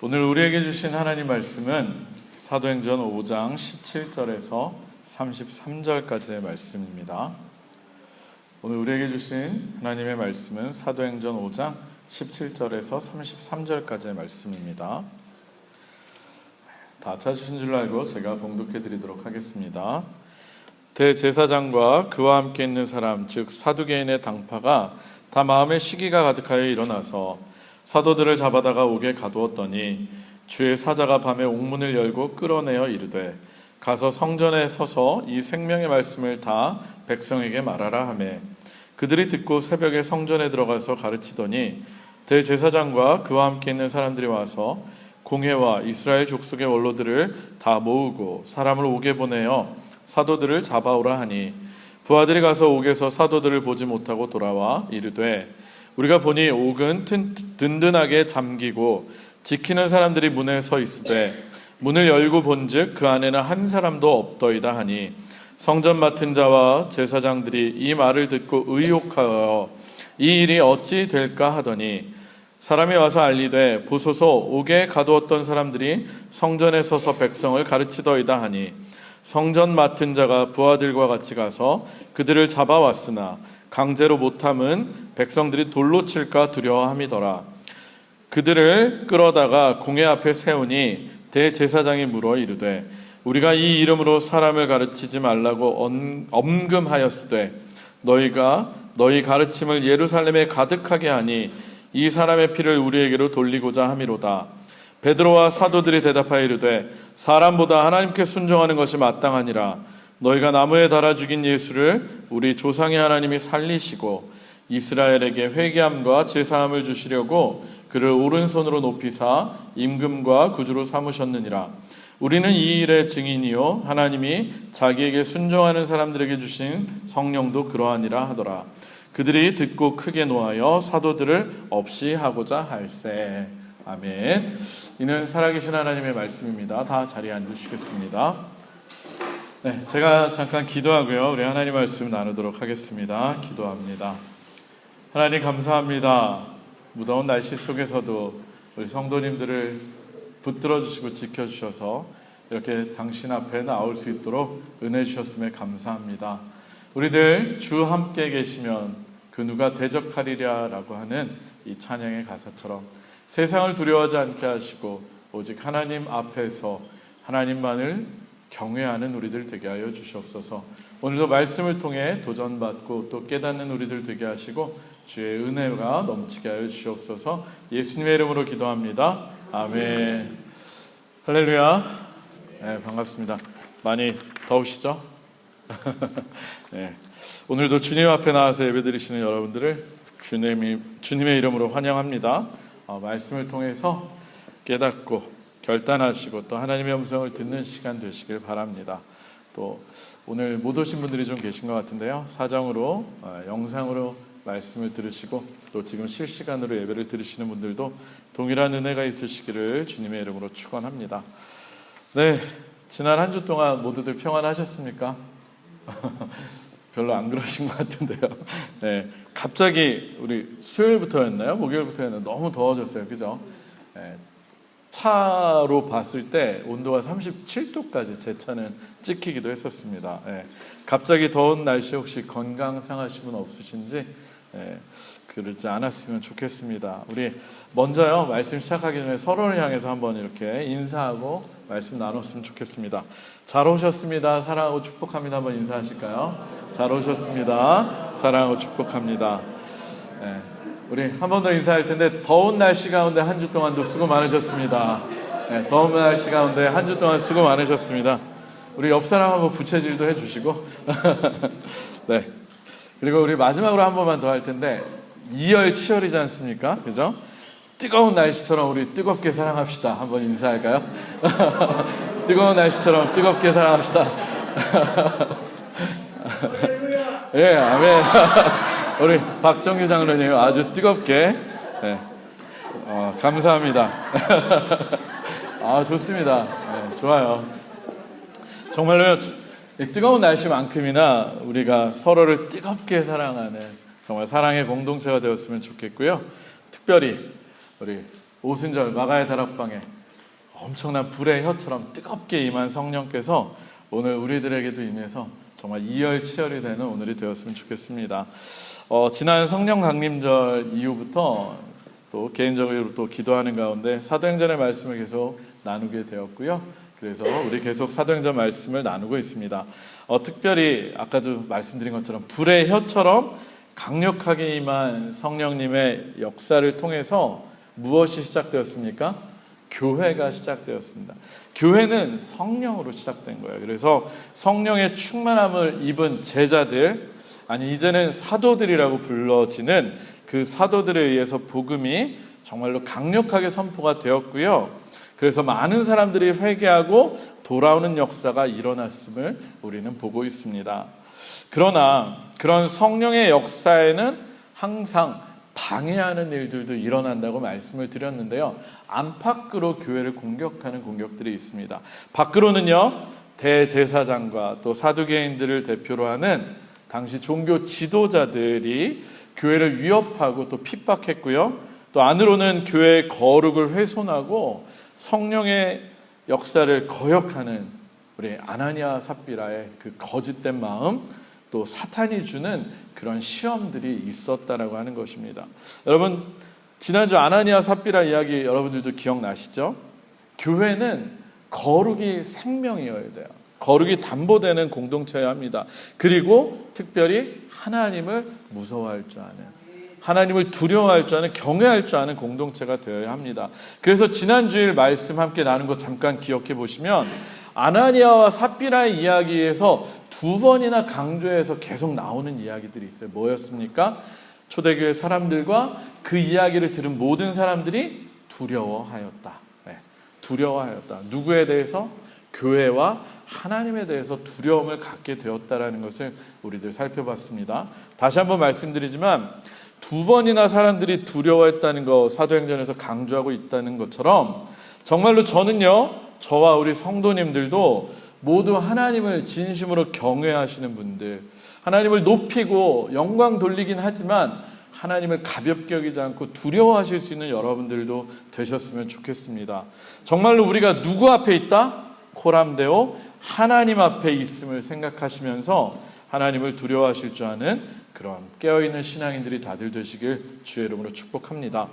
오늘 우리에게 주신 하나님 말씀은 사도행전 5장 17절에서 33절까지의 말씀입니다. 오늘 우리에게 주신 하나님의 말씀은 사도행전 5장 17절에서 33절까지의 말씀입니다. 다 찾으신 줄 알고 제가 봉독해 드리도록 하겠습니다. 대제사장과 그와 함께 있는 사람, 즉 사두개인의 당파가 다 마음에 시기가 가득하여 일어나서 사도들을 잡아다가 옥에 가두었더니 주의 사자가 밤에 옥문을 열고 끌어내어 이르되 가서 성전에 서서 이 생명의 말씀을 다 백성에게 말하라 하매 그들이 듣고 새벽에 성전에 들어가서 가르치더니 대제사장과 그와 함께 있는 사람들이 와서 공회와 이스라엘 족속의 원로들을 다 모으고 사람을 옥에 보내어 사도들을 잡아오라 하니 부하들이 가서 옥에서 사도들을 보지 못하고 돌아와 이르되 우리가 보니 옥은 든든하게 잠기고 지키는 사람들이 문에 서 있으되 문을 열고 본즉 그 안에는 한 사람도 없더이다 하니 성전 맡은 자와 제사장들이 이 말을 듣고 의혹하여 이 일이 어찌 될까 하더니 사람이 와서 알리되 보소서 옥에 가두었던 사람들이 성전에 서서 백성을 가르치더이다 하니 성전 맡은 자가 부하들과 같이 가서 그들을 잡아왔으나 강제로 못함은 백성들이 돌로 칠까 두려워함이더라. 그들을 끌어다가 공회 앞에 세우니 대제사장이 물어 이르되 우리가 이 이름으로 사람을 가르치지 말라고 엄금하였으되 너희가 너희 가르침을 예루살렘에 가득하게 하니 이 사람의 피를 우리에게로 돌리고자 함이로다. 베드로와 사도들이 대답하여 이르되 사람보다 하나님께 순종하는 것이 마땅하니라. 너희가 나무에 달아 죽인 예수를 우리 조상의 하나님이 살리시고 이스라엘에게 회개함과 제사함을 주시려고 그를 오른손으로 높이사 임금과 구주로 삼으셨느니라. 우리는 이 일의 증인이요 하나님이 자기에게 순종하는 사람들에게 주신 성령도 그러하니라 하더라. 그들이 듣고 크게 노하여 사도들을 없이 하고자 할세. 아멘. 이는 살아계신 하나님의 말씀입니다. 다 자리에 앉으시겠습니다. 네, 제가 잠깐 기도하고요. 우리 하나님 말씀 나누도록 하겠습니다. 기도합니다. 하나님 감사합니다. 무더운 날씨 속에서도 우리 성도님들을 붙들어 주시고 지켜주셔서 이렇게 당신 앞에 나올 수 있도록 은혜 주셨음에 감사합니다. 우리들 주 함께 계시면 그 누가 대적하리랴 라고 하는 이 찬양의 가사처럼 세상을 두려워하지 않게 하시고 오직 하나님 앞에서 하나님만을 경외하는 우리들 되게 하여 주시옵소서. 오늘도 말씀을 통해 도전받고 또 깨닫는 우리들 되게 하시고 주의 은혜가 넘치게 하여 주시옵소서. 예수님의 이름으로 기도합니다. 아멘. 할렐루야. 네, 반갑습니다. 많이 더우시죠? 네. 오늘도 주님 앞에 나와서 예배드리시는 여러분들을 주님의 이름으로 환영합니다. 말씀을 통해서 깨닫고 결단하시고 또 하나님의 음성을 듣는 시간 되시길 바랍니다. 또 오늘 못 오신 분들이 좀 계신 것 같은데요. 사정으로 영상으로 말씀을 들으시고 또 지금 실시간으로 예배를 들으시는 분들도 동일한 은혜가 있으시기를 주님의 이름으로 축원합니다. 네, 지난 한 주 동안 모두들 평안하셨습니까? 별로 안 그러신 것 같은데요. 네, 갑자기 우리 수요일부터였나요? 목요일부터였나요? 너무 더워졌어요. 그죠? 네, 차로 봤을 때 온도가 37도까지 제 차는 찍히기도 했었습니다. 네, 갑자기 더운 날씨 혹시 건강 상하신 분 없으신지 그러지 않았으면 좋겠습니다. 우리 먼저요 말씀 시작하기 전에 서로를 향해서 한번 이렇게 인사하고 말씀 나눴으면 좋겠습니다. 잘 오셨습니다. 사랑하고 축복합니다. 한번 인사하실까요? 잘 오셨습니다. 사랑하고 축복합니다. 네, 우리 한 번 더 인사할 텐데 더운 날씨 가운데 한 주 동안도 수고 많으셨습니다. 네, 더운 날씨 가운데 한 주 동안 수고 많으셨습니다. 우리 옆 사람 한번 부채질도 해주시고 네. 그리고 우리 마지막으로 한 번만 더 할 텐데 이열치열이지 않습니까? 그죠? 뜨거운 날씨처럼 우리 뜨겁게 사랑합시다. 한번 인사할까요? 뜨거운 날씨처럼 뜨겁게 사랑합시다. 예, 아멘. 우리 박정규 장로님 아주 뜨겁게 네. 감사합니다. 좋습니다. 네, 좋아요. 정말로요. 뜨거운 날씨만큼이나 우리가 서로를 뜨겁게 사랑하는 정말 사랑의 공동체가 되었으면 좋겠고요. 특별히 우리 오순절 마가의 다락방에 엄청난 불의 혀처럼 뜨겁게 임한 성령께서 오늘 우리들에게도 임해서 정말 이열치열이 되는 오늘이 되었으면 좋겠습니다. 지난 성령 강림절 이후부터 또 개인적으로 또 기도하는 가운데 사도행전의 말씀을 계속 나누게 되었고요. 그래서 우리 계속 사도행전 말씀을 나누고 있습니다. 특별히 아까도 말씀드린 것처럼 불의 혀처럼 강력하게 임한 성령님의 역사를 통해서 무엇이 시작되었습니까? 교회가 시작되었습니다. 교회는 성령으로 시작된 거예요. 그래서 성령의 충만함을 입은 제자들, 아니 이제는 사도들이라고 불러지는 그 사도들에 의해서 복음이 정말로 강력하게 선포가 되었고요. 그래서 많은 사람들이 회개하고 돌아오는 역사가 일어났음을 우리는 보고 있습니다. 그러나 그런 성령의 역사에는 항상 방해하는 일들도 일어난다고 말씀을 드렸는데요. 안팎으로 교회를 공격하는 공격들이 있습니다. 밖으로는요, 대제사장과 또 사두개인들을 대표로 하는 당시 종교 지도자들이 교회를 위협하고 또 핍박했고요. 또 안으로는 교회의 거룩을 훼손하고 성령의 역사를 거역하는 우리 아나니아 삽비라의 그 거짓된 마음, 또 사탄이 주는 그런 시험들이 있었다라고 하는 것입니다. 여러분, 지난주 아나니아 삽비라 이야기 여러분들도 기억나시죠? 교회는 거룩이 생명이어야 돼요. 거룩이 담보되는 공동체여야 합니다. 그리고 특별히 하나님을 무서워할 줄 아는, 하나님을 두려워할 줄 아는, 경외할 줄 아는 공동체가 되어야 합니다. 그래서 지난 주일 말씀 함께 나눈 거 잠깐 기억해 보시면 아나니아와 삽비라의 이야기에서 두 번이나 강조해서 계속 나오는 이야기들이 있어요. 뭐였습니까? 초대교회 사람들과 그 이야기를 들은 모든 사람들이 두려워하였다. 네, 두려워하였다. 누구에 대해서? 교회와 하나님에 대해서 두려움을 갖게 되었다라는 것을 우리들 살펴봤습니다. 다시 한번 말씀드리지만 두 번이나 사람들이 두려워했다는 거 사도행전에서 강조하고 있다는 것처럼 정말로 저는요, 저와 우리 성도님들도 모두 하나님을 진심으로 경외하시는 분들, 하나님을 높이고 영광 돌리긴 하지만 하나님을 가볍게 여기지 않고 두려워하실 수 있는 여러분들도 되셨으면 좋겠습니다. 정말로 우리가 누구 앞에 있다? 코람데오 하나님 앞에 있음을 생각하시면서 하나님을 두려워하실 줄 아는 그런 깨어있는 신앙인들이 다들 되시길 주의 이름으로 축복합니다.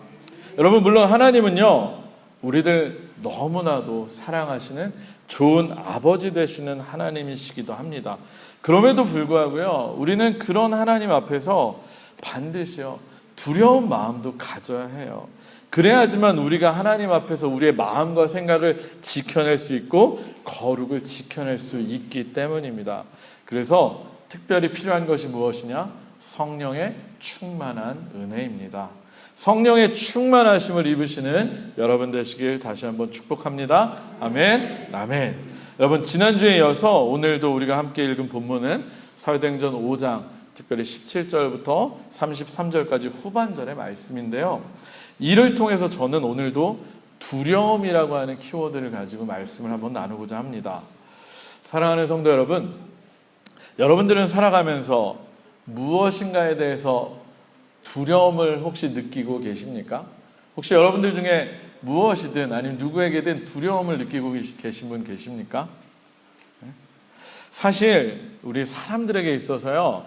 여러분, 물론 하나님은요, 우리들 너무나도 사랑하시는 좋은 아버지 되시는 하나님이시기도 합니다. 그럼에도 불구하고요, 우리는 그런 하나님 앞에서 반드시요, 두려운 마음도 가져야 해요. 그래야지만 우리가 하나님 앞에서 우리의 마음과 생각을 지켜낼 수 있고 거룩을 지켜낼 수 있기 때문입니다. 그래서 특별히 필요한 것이 무엇이냐? 성령의 충만한 은혜입니다. 성령의 충만하심을 입으시는 여러분 되시길 다시 한번 축복합니다. 아멘, 아멘. 여러분, 지난주에 이어서 오늘도 우리가 함께 읽은 본문은 사도행전 5장 특별히 17절부터 33절까지 후반절의 말씀인데요. 이를 통해서 저는 오늘도 두려움이라고 하는 키워드를 가지고 말씀을 한번 나누고자 합니다. 사랑하는 성도 여러분, 여러분들은 살아가면서 무엇인가에 대해서 두려움을 혹시 느끼고 계십니까? 혹시 여러분들 중에 무엇이든 아니면 누구에게든 두려움을 느끼고 계신 분 계십니까? 사실 우리 사람들에게 있어서요,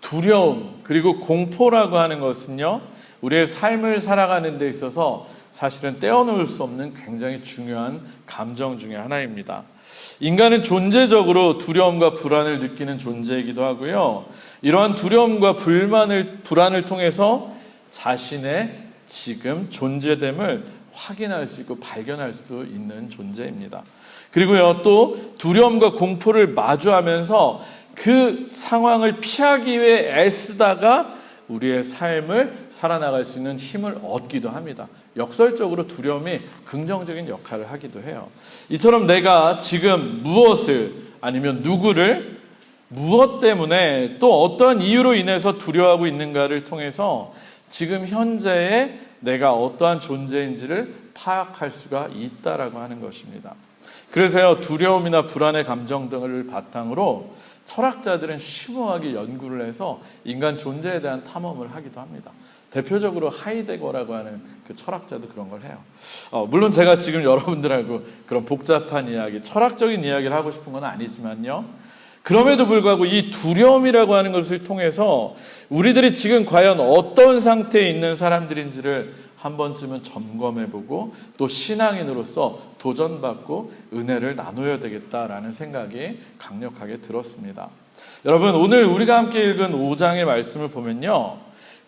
두려움 그리고 공포라고 하는 것은요, 우리의 삶을 살아가는 데 있어서 사실은 떼어놓을 수 없는 굉장히 중요한 감정 중에 하나입니다. 인간은 존재적으로 두려움과 불안을 느끼는 존재이기도 하고요, 이러한 두려움과 불안을 통해서 자신의 지금 존재됨을 확인할 수 있고 발견할 수도 있는 존재입니다. 그리고요, 또 두려움과 공포를 마주하면서 그 상황을 피하기 위해 애쓰다가 우리의 삶을 살아나갈 수 있는 힘을 얻기도 합니다. 역설적으로 두려움이 긍정적인 역할을 하기도 해요. 이처럼 내가 지금 무엇을 아니면 누구를 무엇 때문에 또 어떠한 이유로 인해서 두려워하고 있는가를 통해서 지금 현재의 내가 어떠한 존재인지를 파악할 수가 있다라고 하는 것입니다. 그래서요, 두려움이나 불안의 감정 등을 바탕으로 철학자들은 심오하게 연구를 해서 인간 존재에 대한 탐험을 하기도 합니다. 대표적으로 하이데거라고 하는 그 철학자도 그런 걸 해요. 물론 제가 지금 여러분들하고 그런 복잡한 이야기, 철학적인 이야기를 하고 싶은 건 아니지만요. 그럼에도 불구하고 이 두려움이라고 하는 것을 통해서 우리들이 지금 과연 어떤 상태에 있는 사람들인지를 한 번쯤은 점검해보고 또 신앙인으로서 도전받고 은혜를 나눠야 되겠다라는 생각이 강력하게 들었습니다. 여러분, 오늘 우리가 함께 읽은 5장의 말씀을 보면요,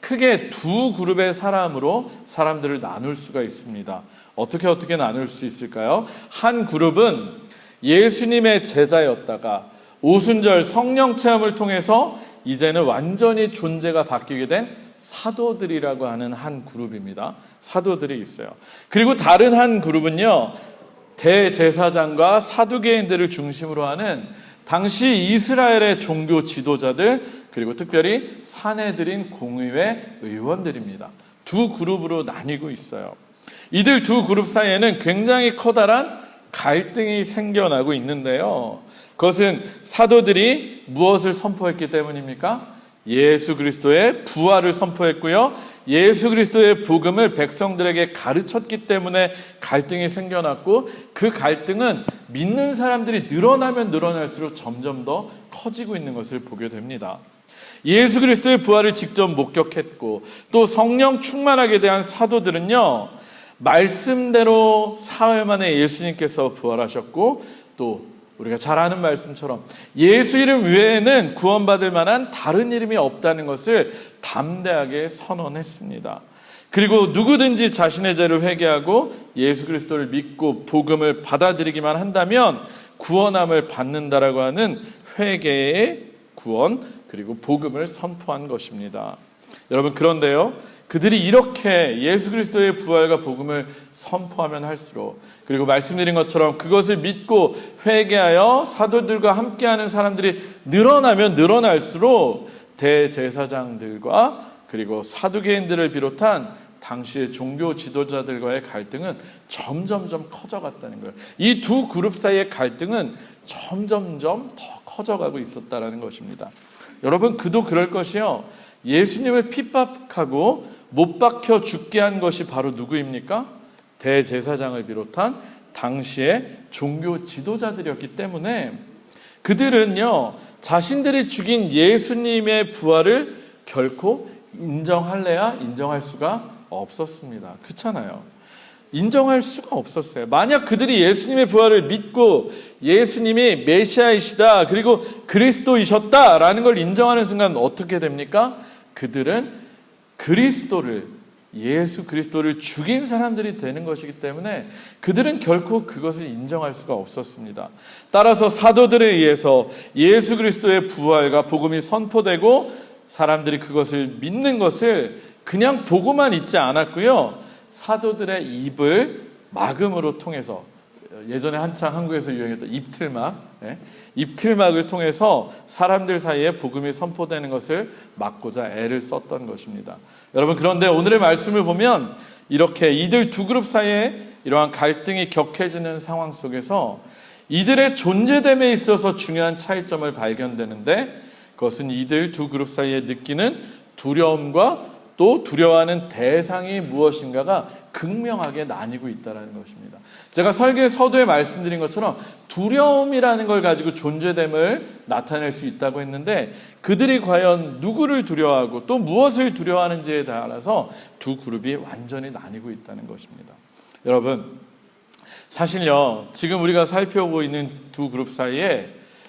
크게 두 그룹의 사람으로 사람들을 나눌 수가 있습니다. 어떻게 나눌 수 있을까요? 한 그룹은 예수님의 제자였다가 오순절 성령 체험을 통해서 이제는 완전히 존재가 바뀌게 된 사도들이라고 하는 한 그룹입니다. 사도들이 있어요. 그리고 다른 한 그룹은요, 대제사장과 사두개인들을 중심으로 하는 당시 이스라엘의 종교 지도자들, 그리고 특별히 사내들인 공의회 의원들입니다. 두 그룹으로 나뉘고 있어요. 이들 두 그룹 사이에는 굉장히 커다란 갈등이 생겨나고 있는데요. 그것은 사도들이 무엇을 선포했기 때문입니까? 예수 그리스도의 부활을 선포했고요. 예수 그리스도의 복음을 백성들에게 가르쳤기 때문에 갈등이 생겨났고, 그 갈등은 믿는 사람들이 늘어나면 늘어날수록 점점 더 커지고 있는 것을 보게 됩니다. 예수 그리스도의 부활을 직접 목격했고 또 성령 충만하게 대한 사도들은요, 말씀대로 사흘 만에 예수님께서 부활하셨고, 또 우리가 잘 아는 말씀처럼 예수 이름 외에는 구원받을 만한 다른 이름이 없다는 것을 담대하게 선언했습니다. 그리고 누구든지 자신의 죄를 회개하고 예수 그리스도를 믿고 복음을 받아들이기만 한다면 구원함을 받는다라고 하는 회개의 구원, 그리고 복음을 선포한 것입니다. 여러분, 그런데요, 그들이 이렇게 예수 그리스도의 부활과 복음을 선포하면 할수록, 그리고 말씀드린 것처럼 그것을 믿고 회개하여 사도들과 함께하는 사람들이 늘어나면 늘어날수록 대제사장들과 그리고 사두개인들을 비롯한 당시의 종교 지도자들과의 갈등은 점점점 커져갔다는 거예요. 이 두 그룹 사이의 갈등은 점점점 더 커져가고 있었다는 것입니다. 여러분, 그도 그럴 것이요, 예수님을 핍박하고 못 박혀 죽게 한 것이 바로 누구입니까? 대제사장을 비롯한 당시의 종교 지도자들이었기 때문에 그들은요, 자신들이 죽인 예수님의 부활을 결코 인정할래야 인정할 수가 없었습니다. 그렇잖아요. 인정할 수가 없었어요. 만약 그들이 예수님의 부활을 믿고 예수님이 메시아이시다, 그리고 그리스도이셨다라는 걸 인정하는 순간 어떻게 됩니까? 그들은 예수 그리스도를 죽인 사람들이 되는 것이기 때문에 그들은 결코 그것을 인정할 수가 없었습니다. 따라서 사도들에 의해서 예수 그리스도의 부활과 복음이 선포되고 사람들이 그것을 믿는 것을 그냥 보고만 있지 않았고요, 사도들의 입을 막음으로 통해서, 예전에 한창 한국에서 유행했던 입틀막을 통해서 사람들 사이에 복음이 선포되는 것을 막고자 애를 썼던 것입니다. 여러분, 그런데 오늘의 말씀을 보면 이렇게 이들 두 그룹 사이에 이러한 갈등이 격해지는 상황 속에서 이들의 존재됨에 있어서 중요한 차이점을 발견되는데, 그것은 이들 두 그룹 사이에 느끼는 두려움과 또 두려워하는 대상이 무엇인가가 극명하게 나뉘고 있다는 것입니다. 제가 설계 서두에 말씀드린 것처럼 두려움이라는 걸 가지고 존재됨을 나타낼 수 있다고 했는데, 그들이 과연 누구를 두려워하고 또 무엇을 두려워하는지에 따라서 두 그룹이 완전히 나뉘고 있다는 것입니다. 여러분, 사실요, 지금 우리가 살펴보고 있는 두 그룹 사이에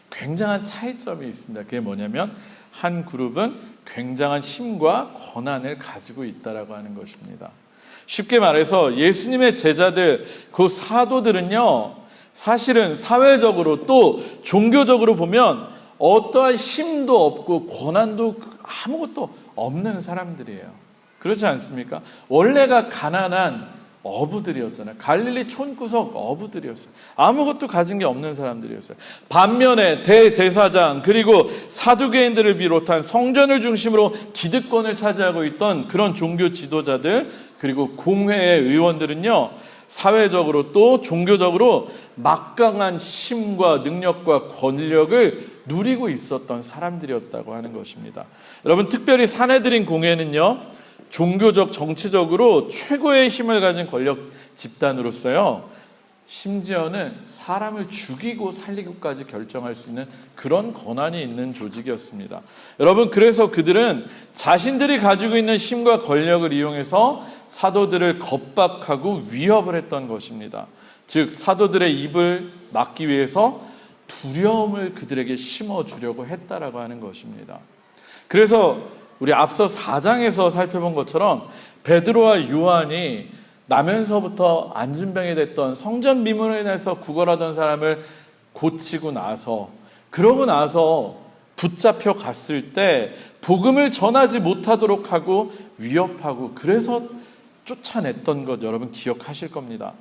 굉장한 차이점이 있습니다. 그게 뭐냐면, 한 그룹은 굉장한 힘과 권한을 가지고 있다라고 하는 것입니다. 쉽게 말해서 예수님의 제자들, 그 사도들은요, 사실은 사회적으로 또 종교적으로 보면 어떠한 힘도 없고 권한도 아무것도 없는 사람들이에요. 그렇지 않습니까? 원래가 가난한 어부들이었잖아요. 갈릴리 촌구석 어부들이었어요. 아무것도 가진 게 없는 사람들이었어요. 반면에 대제사장 그리고 사두개인들을 비롯한 성전을 중심으로 기득권을 차지하고 있던 그런 종교 지도자들, 그리고 공회의 의원들은요, 사회적으로 또 종교적으로 막강한 힘과 능력과 권력을 누리고 있었던 사람들이었다고 하는 것입니다. 여러분, 특별히 사내들인 공회는요, 종교적, 정치적으로 최고의 힘을 가진 권력 집단으로서요, 심지어는 사람을 죽이고 살리고까지 결정할 수 있는 그런 권한이 있는 조직이었습니다. 여러분, 그래서 그들은 자신들이 가지고 있는 힘과 권력을 이용해서 사도들을 겁박하고 위협을 했던 것입니다. 즉, 사도들의 입을 막기 위해서 두려움을 그들에게 심어주려고 했다라고 하는 것입니다. 그래서 우리 앞서 4장에서 살펴본 것처럼 베드로와 요한이 나면서부터 안진병이 됐던 성전 미문으로 인해서 구걸하던 사람을 고치고 나서, 그러고 나서 붙잡혀 갔을 때 복음을 전하지 못하도록 하고 위협하고, 그래서 쫓아냈던 것 여러분 기억하실 겁니다.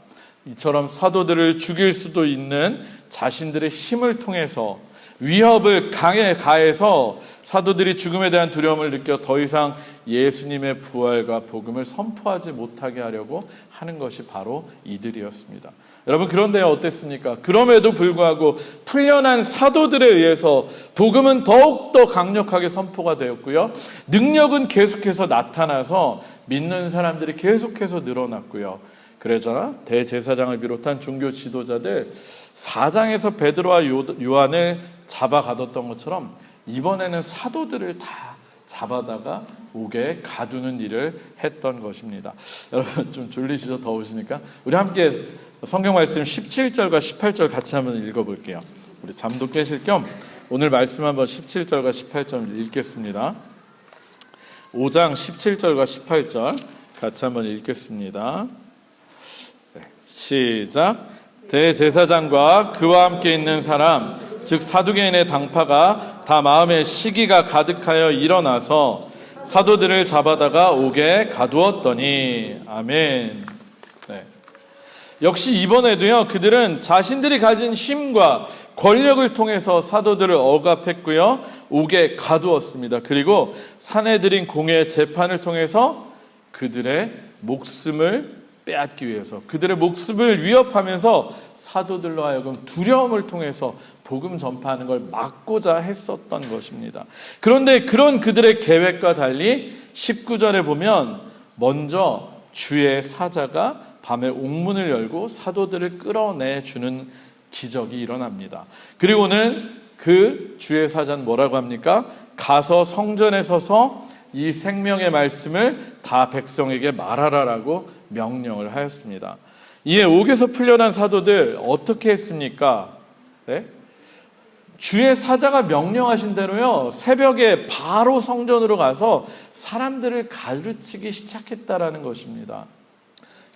이처럼 사도들을 죽일 수도 있는 자신들의 힘을 통해서 위협을 가해서 사도들이 죽음에 대한 두려움을 느껴 더 이상 예수님의 부활과 복음을 선포하지 못하게 하려고 하는 것이 바로 이들이었습니다. 여러분, 그런데 어땠습니까? 그럼에도 불구하고 풀려난 사도들에 의해서 복음은 더욱더 강력하게 선포가 되었고요, 능력은 계속해서 나타나서 믿는 사람들이 계속해서 늘어났고요. 그러자 대제사장을 비롯한 종교 지도자들 4장에서 베드로와 요한을 잡아가뒀던 것처럼 이번에는 사도들을 다 잡아다가 옥에 가두는 일을 했던 것입니다. 여러분, 좀 졸리시죠? 더우시니까 우리 함께 성경 말씀 17절과 18절 같이 한번 읽어볼게요. 우리 잠도 깨실 겸 오늘 말씀 한번 17절과 18절 읽겠습니다. 5장 17절과 18절 같이 한번 읽겠습니다. 시작. 대제사장과 그와 함께 있는 사람, 즉 사두개인의 당파가 다 마음에 시기가 가득하여 일어나서 사도들을 잡아다가 옥에 가두었더니. 아멘. 네. 역시 이번에도요, 그들은 자신들이 가진 힘과 권력을 통해서 사도들을 억압했고요, 옥에 가두었습니다. 그리고 사내들인 공회 재판을 통해서 그들의 목숨을 빼앗기 위해서, 그들의 목숨을 위협하면서 사도들로 하여금 두려움을 통해서 복음 전파하는 걸 막고자 했었던 것입니다. 그런데 그런 그들의 계획과 달리 19절에 보면 먼저 주의 사자가 밤에 옥문을 열고 사도들을 끌어내주는 기적이 일어납니다. 그리고는 그 주의 사자는 뭐라고 합니까? 가서 성전에 서서 이 생명의 말씀을 다 백성에게 말하라라고 명령을 하였습니다. 이에 옥에서 풀려난 사도들 어떻게 했습니까? 네? 주의 사자가 명령하신 대로요, 새벽에 바로 성전으로 가서 사람들을 가르치기 시작했다라는 것입니다.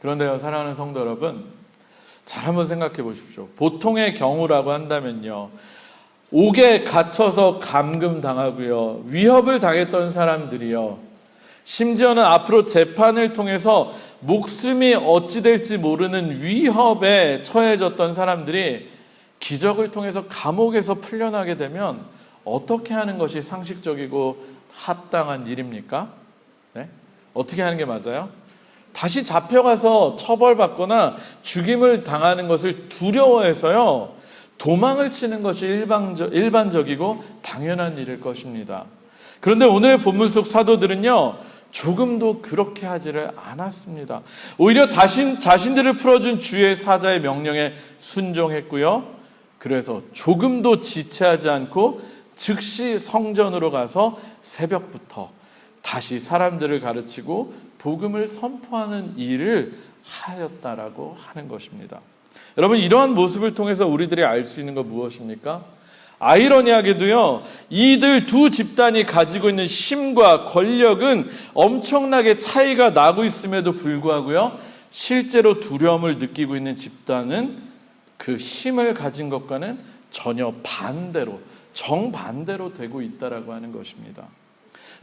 그런데요, 사랑하는 성도 여러분, 잘 한번 생각해 보십시오. 보통의 경우라고 한다면요, 옥에 갇혀서 감금당하고요, 위협을 당했던 사람들이요, 심지어는 앞으로 재판을 통해서 목숨이 어찌 될지 모르는 위협에 처해졌던 사람들이 기적을 통해서 감옥에서 풀려나게 되면 어떻게 하는 것이 상식적이고 합당한 일입니까? 네? 어떻게 하는 게 맞아요? 다시 잡혀가서 처벌받거나 죽임을 당하는 것을 두려워해서요, 도망을 치는 것이 일반적이고 당연한 일일 것입니다. 그런데 오늘의 본문 속 사도들은요, 조금도 그렇게 하지를 않았습니다. 오히려 자신들을 풀어준 주의 사자의 명령에 순종했고요, 그래서 조금도 지체하지 않고 즉시 성전으로 가서 새벽부터 다시 사람들을 가르치고 복음을 선포하는 일을 하였다라고 하는 것입니다. 여러분, 이러한 모습을 통해서 우리들이 알 수 있는 건 무엇입니까? 아이러니하게도요, 이들 두 집단이 가지고 있는 힘과 권력은 엄청나게 차이가 나고 있음에도 불구하고요, 실제로 두려움을 느끼고 있는 집단은 그 힘을 가진 것과는 전혀 반대로, 정반대로 되고 있다라고 하는 것입니다.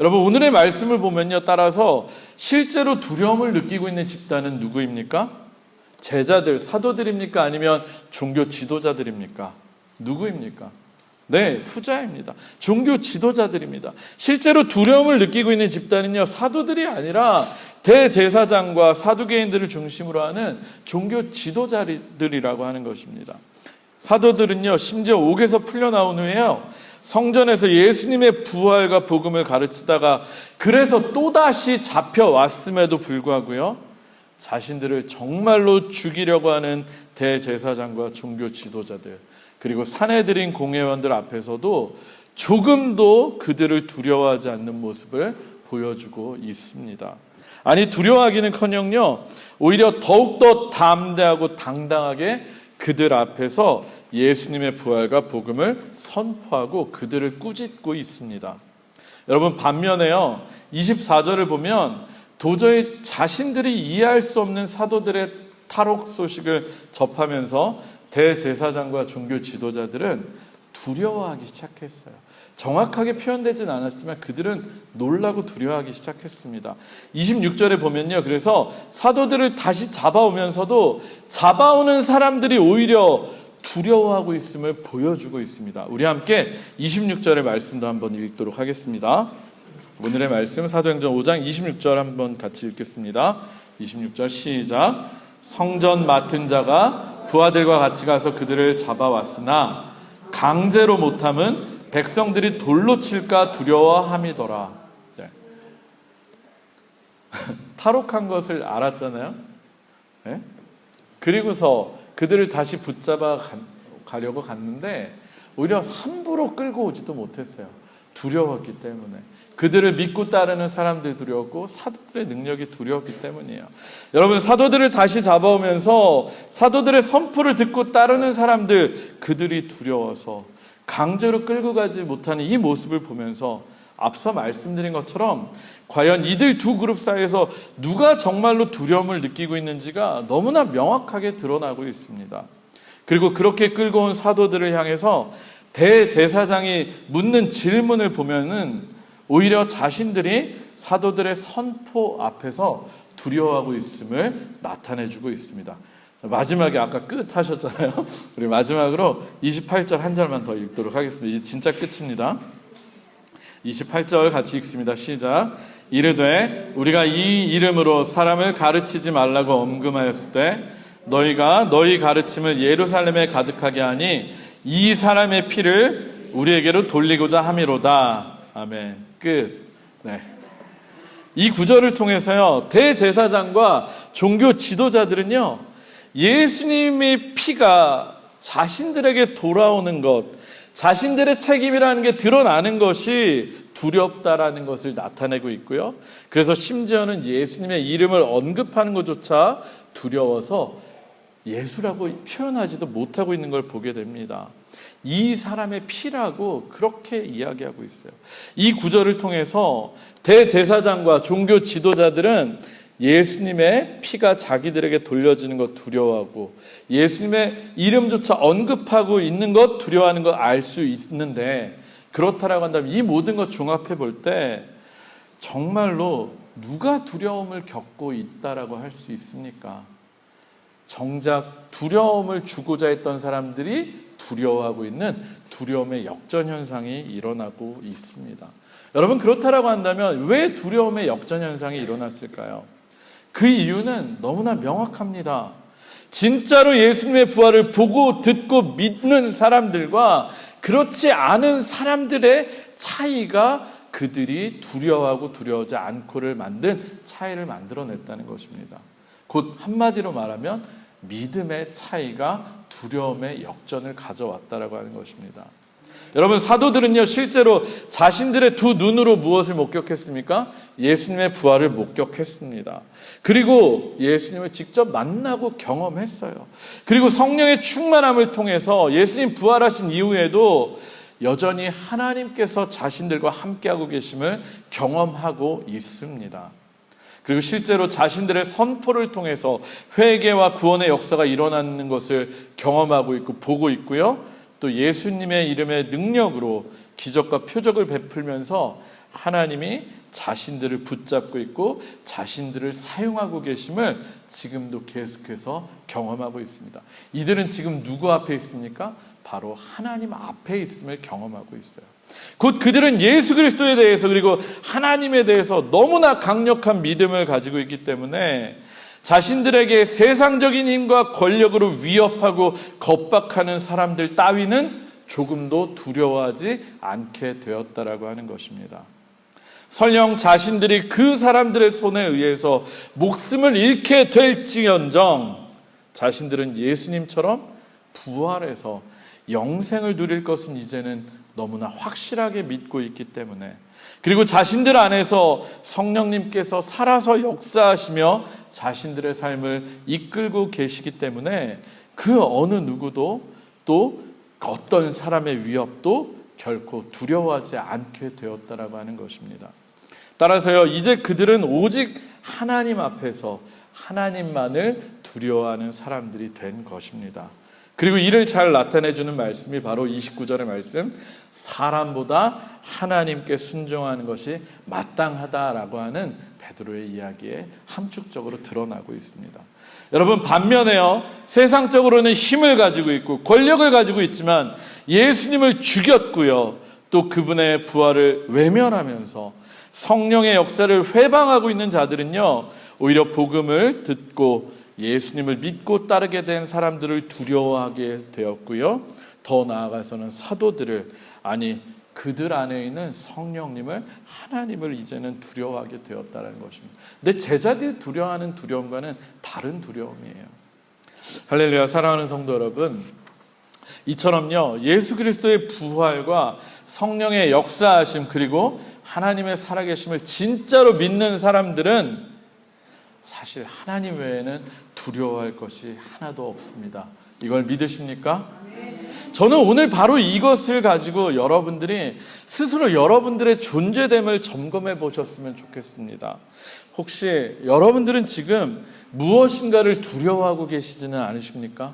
여러분, 오늘의 말씀을 보면요, 따라서 실제로 두려움을 느끼고 있는 집단은 누구입니까? 제자들, 사도들입니까? 아니면 종교 지도자들입니까? 누구입니까? 네, 후자입니다. 종교 지도자들입니다. 실제로 두려움을 느끼고 있는 집단은요, 사도들이 아니라 대제사장과 사두개인들을 중심으로 하는 종교 지도자들이라고 하는 것입니다. 사도들은요, 심지어 옥에서 풀려나온 후에요, 성전에서 예수님의 부활과 복음을 가르치다가 그래서 또다시 잡혀왔음에도 불구하고요, 자신들을 정말로 죽이려고 하는 대제사장과 종교 지도자들, 그리고 사내들인 공회원들 앞에서도 조금도 그들을 두려워하지 않는 모습을 보여주고 있습니다. 아니, 두려워하기는커녕요, 오히려 더욱더 담대하고 당당하게 그들 앞에서 예수님의 부활과 복음을 선포하고 그들을 꾸짖고 있습니다. 여러분, 반면에요, 24절을 보면 도저히 자신들이 이해할 수 없는 사도들의 탈옥 소식을 접하면서 대제사장과 종교 지도자들은 두려워하기 시작했어요. 정확하게 표현되진 않았지만 그들은 놀라고 두려워하기 시작했습니다. 26절에 보면요, 그래서 사도들을 다시 잡아오면서도 잡아오는 사람들이 오히려 두려워하고 있음을 보여주고 있습니다. 우리 함께 26절의 말씀도 한번 읽도록 하겠습니다. 오늘의 말씀 사도행전 5장 26절 한번 같이 읽겠습니다. 26절 시작. 성전 맡은 자가 부하들과 같이 가서 그들을 잡아왔으나 강제로 못함은 백성들이 돌로 칠까 두려워함이더라. 네. 탈옥한 것을 알았잖아요. 네? 그리고서 그들을 다시 붙잡아 가려고 갔는데 오히려 함부로 끌고 오지도 못했어요. 두려웠기 때문에. 그들을 믿고 따르는 사람들이 두려웠고 사도들의 능력이 두려웠기 때문이에요. 여러분, 사도들을 다시 잡아오면서 사도들의 선포를 듣고 따르는 사람들, 그들이 두려워서 강제로 끌고 가지 못하는 이 모습을 보면서 앞서 말씀드린 것처럼 과연 이들 두 그룹 사이에서 누가 정말로 두려움을 느끼고 있는지가 너무나 명확하게 드러나고 있습니다. 그리고 그렇게 끌고 온 사도들을 향해서 대제사장이 묻는 질문을 보면은 오히려 자신들이 사도들의 선포 앞에서 두려워하고 있음을 나타내주고 있습니다. 마지막에 아까 끝 하셨잖아요. 우리 마지막으로 28절 한 절만 더 읽도록 하겠습니다. 이게 진짜 끝입니다. 28절 같이 읽습니다. 시작. 이르되 우리가 이 이름으로 사람을 가르치지 말라고 엄금하였을 때 너희가 너희 가르침을 예루살렘에 가득하게 하니 이 사람의 피를 우리에게로 돌리고자 함이로다. 아멘. 끝. 네. 이 구절을 통해서요, 대제사장과 종교 지도자들은요, 예수님의 피가 자신들에게 돌아오는 것, 자신들의 책임이라는 게 드러나는 것이 두렵다라는 것을 나타내고 있고요. 그래서 심지어는 예수님의 이름을 언급하는 것조차 두려워서 예수라고 표현하지도 못하고 있는 걸 보게 됩니다. 이 사람의 피라고 그렇게 이야기하고 있어요. 이 구절을 통해서 대제사장과 종교 지도자들은 예수님의 피가 자기들에게 돌려지는 것 두려워하고 예수님의 이름조차 언급하고 있는 것 두려워하는 걸 알 수 있는데, 그렇다라고 한다면 이 모든 것 종합해 볼 때 정말로 누가 두려움을 겪고 있다라고 할 수 있습니까? 정작 두려움을 주고자 했던 사람들이 두려워하고 있는 두려움의 역전현상이 일어나고 있습니다. 여러분, 그렇다라고 한다면 왜 두려움의 역전현상이 일어났을까요? 그 이유는 너무나 명확합니다. 진짜로 예수님의 부활을 보고 듣고 믿는 사람들과 그렇지 않은 사람들의 차이가 그들이 두려워하고 두려워하지 않고를 만든 차이를 만들어냈다는 것입니다. 곧 한마디로 말하면 믿음의 차이가 두려움의 역전을 가져왔다라고 하는 것입니다. 여러분, 사도들은요, 실제로 자신들의 두 눈으로 무엇을 목격했습니까? 예수님의 부활을 목격했습니다. 그리고 예수님을 직접 만나고 경험했어요. 그리고 성령의 충만함을 통해서 예수님 부활하신 이후에도 여전히 하나님께서 자신들과 함께하고 계심을 경험하고 있습니다. 그리고 실제로 자신들의 선포를 통해서 회개와 구원의 역사가 일어나는 것을 경험하고 있고 보고 있고요. 또 예수님의 이름의 능력으로 기적과 표적을 베풀면서 하나님이 자신들을 붙잡고 있고 자신들을 사용하고 계심을 지금도 계속해서 경험하고 있습니다. 이들은 지금 누구 앞에 있습니까? 바로 하나님 앞에 있음을 경험하고 있어요. 곧 그들은 예수 그리스도에 대해서 그리고 하나님에 대해서 너무나 강력한 믿음을 가지고 있기 때문에 자신들에게 세상적인 힘과 권력으로 위협하고 겁박하는 사람들 따위는 조금도 두려워하지 않게 되었다라고 하는 것입니다. 설령 자신들이 그 사람들의 손에 의해서 목숨을 잃게 될지언정 자신들은 예수님처럼 부활해서 영생을 누릴 것은 이제는 너무나 확실하게 믿고 있기 때문에, 그리고 자신들 안에서 성령님께서 살아서 역사하시며 자신들의 삶을 이끌고 계시기 때문에 그 어느 누구도 또 어떤 사람의 위협도 결코 두려워하지 않게 되었다라고 하는 것입니다. 따라서요, 이제 그들은 오직 하나님 앞에서 하나님만을 두려워하는 사람들이 된 것입니다. 그리고 이를 잘 나타내주는 말씀이 바로 29절의 말씀, 사람보다 하나님께 순종하는 것이 마땅하다라고 하는 베드로의 이야기에 함축적으로 드러나고 있습니다. 여러분, 반면에요, 세상적으로는 힘을 가지고 있고 권력을 가지고 있지만 예수님을 죽였고요, 또 그분의 부활을 외면하면서 성령의 역사를 회방하고 있는 자들은요, 오히려 복음을 듣고 예수님을 믿고 따르게 된 사람들을 두려워하게 되었고요, 더 나아가서는 사도들을, 아니 그들 안에 있는 성령님을, 하나님을 이제는 두려워하게 되었다는 것입니다. 근데 제자들이 두려워하는 두려움과는 다른 두려움이에요. 할렐루야. 사랑하는 성도 여러분, 이처럼요, 예수 그리스도의 부활과 성령의 역사하심, 그리고 하나님의 살아계심을 진짜로 믿는 사람들은 사실 하나님 외에는 두려워할 것이 하나도 없습니다. 이걸 믿으십니까? 저는 오늘 바로 이것을 가지고 여러분들이 스스로 여러분들의 존재됨을 점검해 보셨으면 좋겠습니다. 혹시 여러분들은 지금 무엇인가를 두려워하고 계시지는 않으십니까?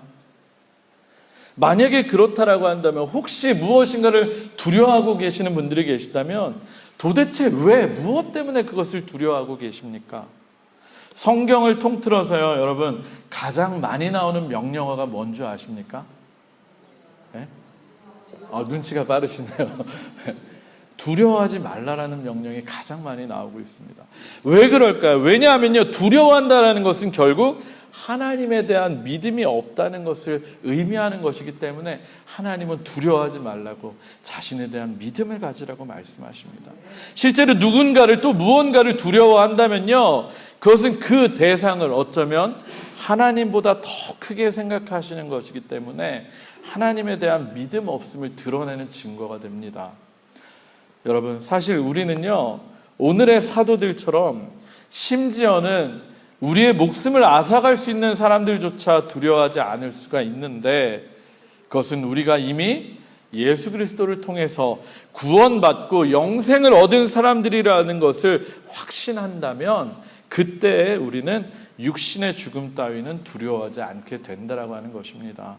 만약에 그렇다라고 한다면, 혹시 무엇인가를 두려워하고 계시는 분들이 계시다면 도대체 왜, 무엇 때문에 그것을 두려워하고 계십니까? 성경을 통틀어서요, 여러분, 가장 많이 나오는 명령어가 뭔지 아십니까? 네? 눈치가 빠르시네요. 두려워하지 말라라는 명령이 가장 많이 나오고 있습니다. 왜 그럴까요? 왜냐하면요, 두려워한다라는 것은 결국 하나님에 대한 믿음이 없다는 것을 의미하는 것이기 때문에 하나님은 두려워하지 말라고 자신에 대한 믿음을 가지라고 말씀하십니다. 실제로 누군가를, 또 무언가를 두려워한다면요, 그것은 그 대상을 어쩌면 하나님보다 더 크게 생각하시는 것이기 때문에 하나님에 대한 믿음 없음을 드러내는 증거가 됩니다. 여러분, 사실 우리는요, 오늘의 사도들처럼 심지어는 우리의 목숨을 앗아갈 수 있는 사람들조차 두려워하지 않을 수가 있는데, 그것은 우리가 이미 예수 그리스도를 통해서 구원받고 영생을 얻은 사람들이라는 것을 확신한다면 그때 우리는 육신의 죽음 따위는 두려워하지 않게 된다라고 하는 것입니다.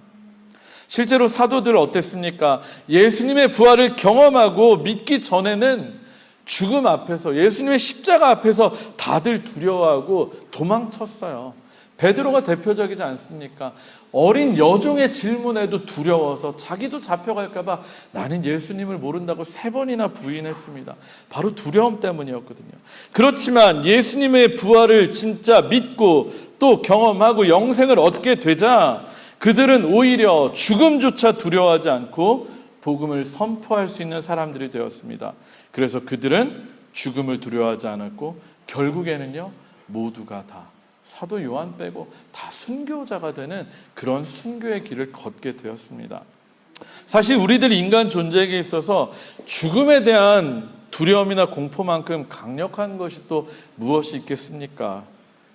실제로 사도들 어땠습니까? 예수님의 부활을 경험하고 믿기 전에는 죽음 앞에서, 예수님의 십자가 앞에서 다들 두려워하고 도망쳤어요. 베드로가 대표적이지 않습니까? 어린 여종의 질문에도 두려워서 자기도 잡혀갈까 봐 나는 예수님을 모른다고 3번이나 부인했습니다. 바로 두려움 때문이었거든요. 그렇지만 예수님의 부활을 진짜 믿고 또 경험하고 영생을 얻게 되자 그들은 오히려 죽음조차 두려워하지 않고 복음을 선포할 수 있는 사람들이 되었습니다. 그래서 그들은 죽음을 두려워하지 않았고 결국에는요, 모두가 다, 사도 요한 빼고 다 순교자가 되는 그런 순교의 길을 걷게 되었습니다. 사실 우리들 인간 존재에게 있어서 죽음에 대한 두려움이나 공포만큼 강력한 것이 또 무엇이 있겠습니까?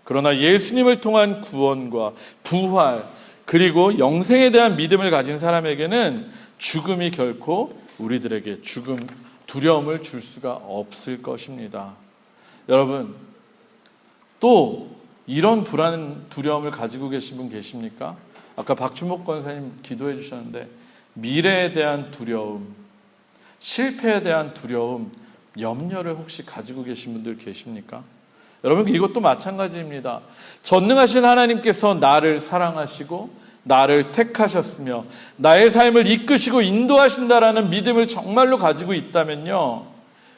그러나 예수님을 통한 구원과 부활, 그리고 영생에 대한 믿음을 가진 사람에게는 죽음이 결코 우리들에게 두려움을 줄 수가 없을 것입니다. 여러분, 또 이런 불안, 두려움을 가지고 계신 분 계십니까? 아까 박주목 권사님 기도해 주셨는데, 미래에 대한 두려움, 실패에 대한 두려움, 염려를 혹시 가지고 계신 분들 계십니까? 여러분, 이것도 마찬가지입니다. 전능하신 하나님께서 나를 사랑하시고 나를 택하셨으며 나의 삶을 이끄시고 인도하신다라는 믿음을 정말로 가지고 있다면요,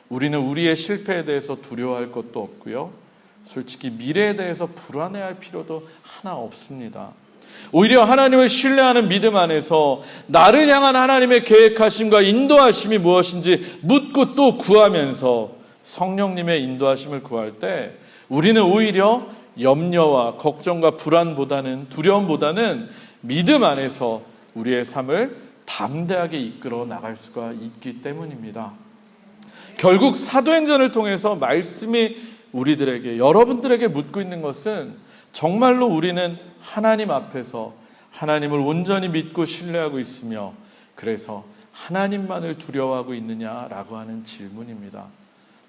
우리는 우리의 실패에 대해서 두려워할 것도 없고요, 솔직히 미래에 대해서 불안해할 필요도 하나 없습니다. 오히려 하나님을 신뢰하는 믿음 안에서 나를 향한 하나님의 계획하심과 인도하심이 무엇인지 묻고 또 구하면서 성령님의 인도하심을 구할 때 우리는 오히려 염려와 걱정과 불안보다는, 두려움보다는 믿음 안에서 우리의 삶을 담대하게 이끌어 나갈 수가 있기 때문입니다. 결국 사도행전을 통해서 말씀이 우리들에게, 여러분들에게 묻고 있는 것은 정말로 우리는 하나님 앞에서 하나님을 온전히 믿고 신뢰하고 있으며 그래서 하나님만을 두려워하고 있느냐라고 하는 질문입니다.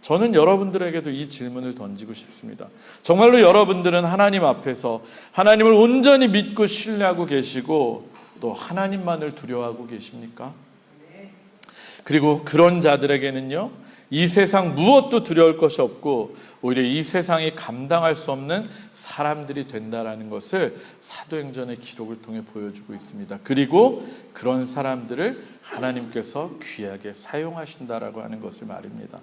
저는 여러분들에게도 이 질문을 던지고 싶습니다. 정말로 여러분들은 하나님 앞에서 하나님을 온전히 믿고 신뢰하고 계시고 또 하나님만을 두려워하고 계십니까? 그리고 그런 자들에게는요, 이 세상 무엇도 두려울 것이 없고 오히려 이 세상이 감당할 수 없는 사람들이 된다라는 것을 사도행전의 기록을 통해 보여주고 있습니다. 그리고 그런 사람들을 하나님께서 귀하게 사용하신다라고 하는 것을 말입니다.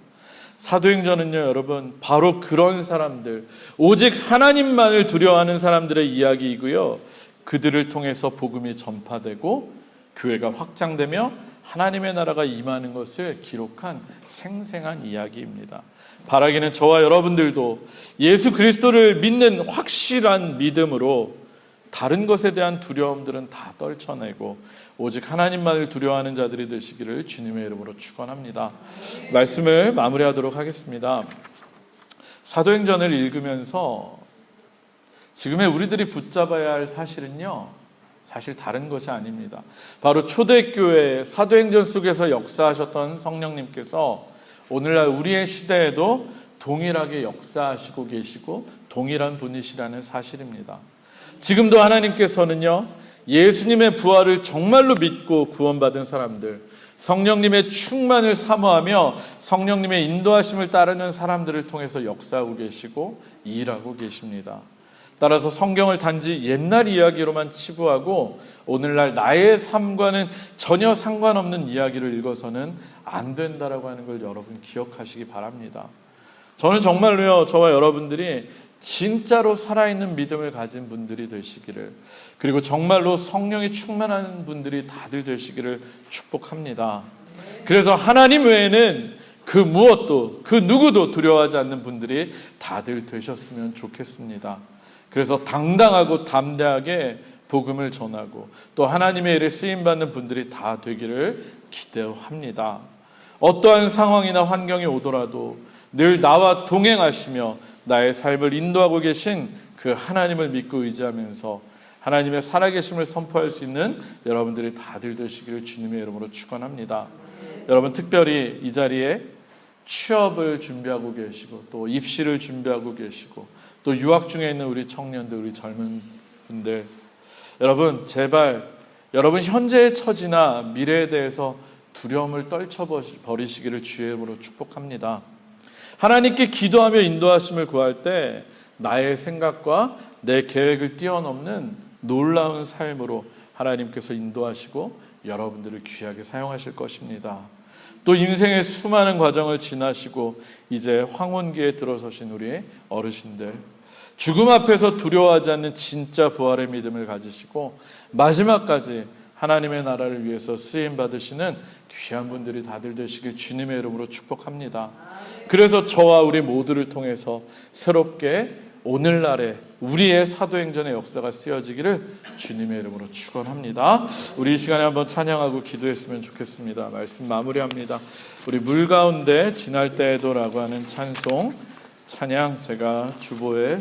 사도행전은요, 여러분, 바로 그런 사람들, 오직 하나님만을 두려워하는 사람들의 이야기이고요, 그들을 통해서 복음이 전파되고 교회가 확장되며 하나님의 나라가 임하는 것을 기록한 생생한 이야기입니다. 바라기는 저와 여러분들도 예수 그리스도를 믿는 확실한 믿음으로 다른 것에 대한 두려움들은 다 떨쳐내고 오직 하나님만을 두려워하는 자들이 되시기를 주님의 이름으로 축원합니다. 말씀을 마무리하도록 하겠습니다. 사도행전을 읽으면서 지금의 우리들이 붙잡아야 할 사실은요, 사실 다른 것이 아닙니다. 바로 초대교회 사도행전 속에서 역사하셨던 성령님께서 오늘날 우리의 시대에도 동일하게 역사하시고 계시고 동일한 분이시라는 사실입니다. 지금도 하나님께서는요, 예수님의 부활을 정말로 믿고 구원받은 사람들, 성령님의 충만을 사모하며 성령님의 인도하심을 따르는 사람들을 통해서 역사하고 계시고 일하고 계십니다. 따라서 성경을 단지 옛날 이야기로만 치부하고 오늘날 나의 삶과는 전혀 상관없는 이야기를 읽어서는 안 된다라고 하는 걸 여러분 기억하시기 바랍니다. 저는 정말로요, 저와 여러분들이 진짜로 살아있는 믿음을 가진 분들이 되시기를, 그리고 정말로 성령이 충만한 분들이 다들 되시기를 축복합니다. 그래서 하나님 외에는 그 무엇도, 그 누구도 두려워하지 않는 분들이 다들 되셨으면 좋겠습니다. 그래서 당당하고 담대하게 복음을 전하고 또 하나님의 일에 쓰임받는 분들이 다 되기를 기대합니다. 어떠한 상황이나 환경이 오더라도 늘 나와 동행하시며 나의 삶을 인도하고 계신 그 하나님을 믿고 의지하면서 하나님의 살아계심을 선포할 수 있는 여러분들이 다들 되시기를 주님의 이름으로 축원합니다. 여러분, 특별히 이 자리에 취업을 준비하고 계시고 또 입시를 준비하고 계시고 또 유학 중에 있는 우리 청년들, 우리 젊은 분들, 여러분 제발 여러분 현재의 처지나 미래에 대해서 두려움을 떨쳐버리시기를 주의 이름으로 축복합니다. 하나님께 기도하며 인도하심을 구할 때 나의 생각과 내 계획을 뛰어넘는 놀라운 삶으로 하나님께서 인도하시고 여러분들을 귀하게 사용하실 것입니다. 또 인생의 수많은 과정을 지나시고 이제 황혼기에 들어서신 우리 어르신들, 죽음 앞에서 두려워하지 않는 진짜 부활의 믿음을 가지시고 마지막까지 하나님의 나라를 위해서 쓰임받으시는 귀한 분들이 다들 되시길 주님의 이름으로 축복합니다. 그래서 저와 우리 모두를 통해서 새롭게 오늘날의 우리의 사도행전의 역사가 쓰여지기를 주님의 이름으로 축원합니다. 우리 이 시간에 한번 찬양하고 기도했으면 좋겠습니다. 말씀 마무리합니다. 우리 물 가운데 지날 때에도라고 하는 찬양 제가 주보에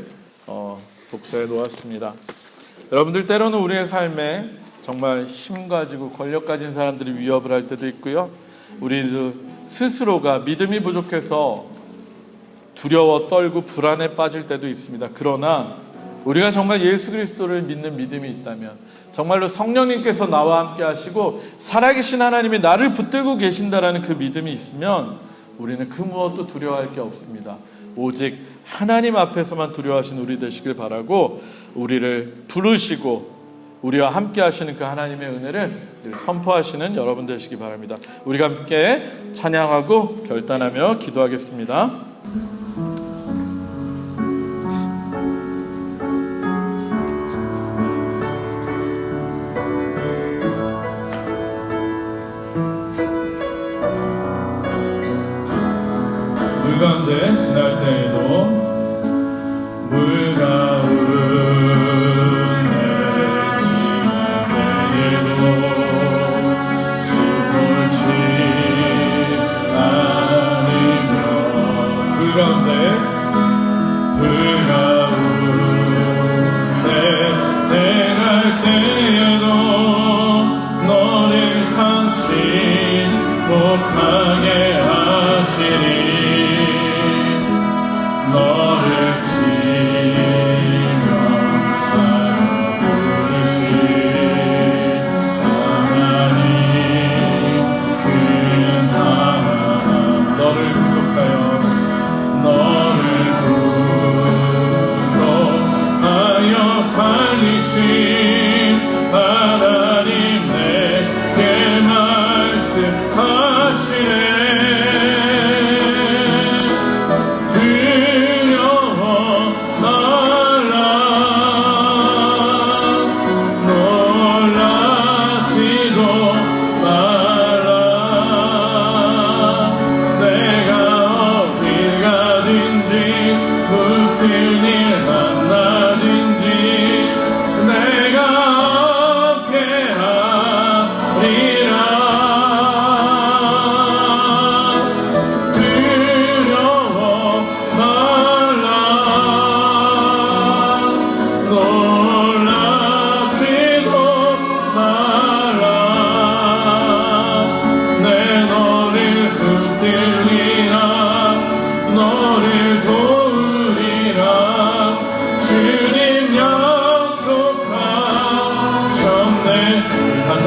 독서해 놓았습니다. 여러분들, 때로는 우리의 삶에 정말 힘 가지고 권력 가진 사람들이 위협을 할 때도 있고요, 우리 스스로가 믿음이 부족해서 두려워 떨고 불안에 빠질 때도 있습니다. 그러나 우리가 정말 예수 그리스도를 믿는 믿음이 있다면, 정말로 성령님께서 나와 함께 하시고 살아계신 하나님이 나를 붙들고 계신다라는 그 믿음이 있으면 우리는 그 무엇도 두려워할 게 없습니다. 오직 하나님 앞에서만 두려워하신 우리 되시길 바라고, 우리를 부르시고 우리와 함께 하시는 그 하나님의 은혜를 선포하시는 여러분 되시기 바랍니다. 우리가 함께 찬양하고 결단하며 기도하겠습니다.